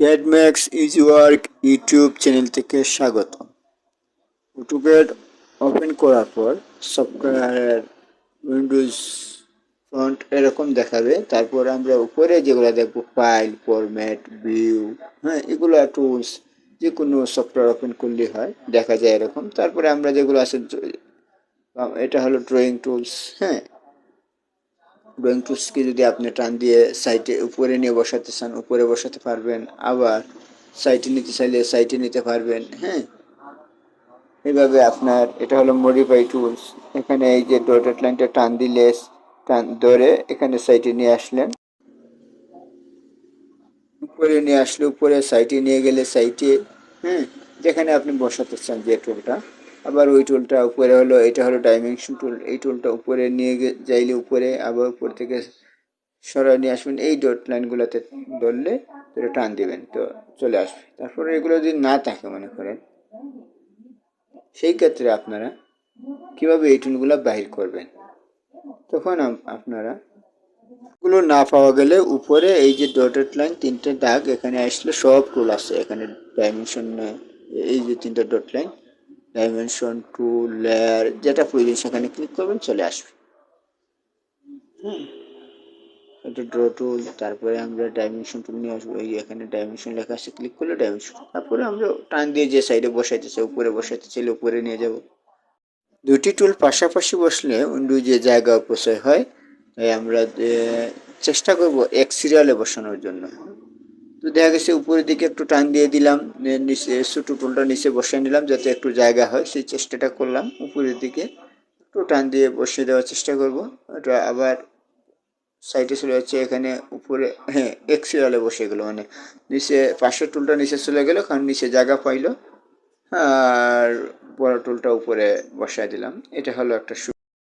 ক্যাডম্যাক্স easy work YouTube channel থেকে স্বাগত। AutoCAD open করার পর সফটওয়্যার উইন্ডোজ ফন্ট এরকম দেখাবে। তারপর আমরা উপরে যেগুলো দেখবো ফাইল, ফরম্যাট, ভিউ, হ্যাঁ, এগুলো টুলস, যে কোনো সফটওয়্যার ওপেন করলে হয়, দেখা যায় এরকম। তারপরে আমরা যেগুলো আছে, এটা হলো ড্রয়িং টুলস। হ্যাঁ, ড্রয়িং টুলসকে যদি আপনি টান দিয়ে সাইটে উপরে নিয়ে বসাতে চান উপরে বসাতে পারবেন, আবার সাইটে নিতে চাইলে সাইটে নিতে পারবেন। হ্যাঁ, এইভাবে আপনার এটা হলো মডিফাই টুলস। এখানে এই যে ডটেড লাইনটা টান দিলে, টান ধরে এখানে সাইটে নিয়ে আসলেন, উপরে নিয়ে আসলে উপরে সাইটে নিয়ে গেলে সাইটে, হ্যাঁ, যেখানে আপনি বসাতে চান যে টুলটা। আবার ওই টুলটা উপরে হলো, এটা হলো ডাইমেনশন টুল। এই টুলটা উপরে নিয়ে যাইলে উপরে, আবার উপর থেকে সরাই নিয়ে আসবেন। এই ডট লাইনগুলোতে ধরলে এটা টান দিবেন তো চলে আসবে। তারপরে এগুলো যদি না থাকে মনে করেন, সেই ক্ষেত্রে আপনারা কিভাবে এই টুলগুলো বাহির করবেন, তখন আপনারা গুলো না পাওয়া গেলে উপরে এই যে ডটেড লাইন তিনটে দাগ এখানে আসলে সব টুল আছে। এখানে ডাইমেনশন, এই যে তিনটা ডট লাইন, ডাইমেনশন, টুল, লেয়ার, যেটা প্রয়োজন সেখানে ক্লিক করবেন, চলে আসবে। হ্যাঁ, এটা ড্র টুল। তারপরে আমরা ডাইমেনশন টুল নিয়ে আসবো। এই এখানে ডাইমেনশন লেখা আছে, ক্লিক করলে ডাইমেনশন। তারপরে আমরা টান দিয়ে যে সাইডে বসাইতে চাই, উপরে বসাইতে চাইলে উপরে নিয়ে যাব। দুটি টুল পাশাপাশি বসলে উইন্ডোজে জায়গা অপচয় হয়, তাই আমরা চেষ্টা করব এক সিরিয়ালে বসানোর জন্য। তো দেখা গেছে উপরের দিকে একটু টান দিয়ে দিলাম, নিচে ছোটো টুলটা নিচে বসিয়ে নিলাম যাতে একটু জায়গা হয়, সেই চেষ্টাটা করলাম। উপরের দিকে একটু টান দিয়ে বসিয়ে দেওয়ার চেষ্টা করব। এটা আবার সাইডে চলে যাচ্ছে, এখানে উপরে, হ্যাঁ, এক সিরিয়ালে বসে গেলো, মানে নিচে পাশের টুলটা নিচে চলে গেল, কারণ নিচে জায়গা পাইলো। আর বড় টুলটা উপরে বসায় দিলাম। এটা হলো একটা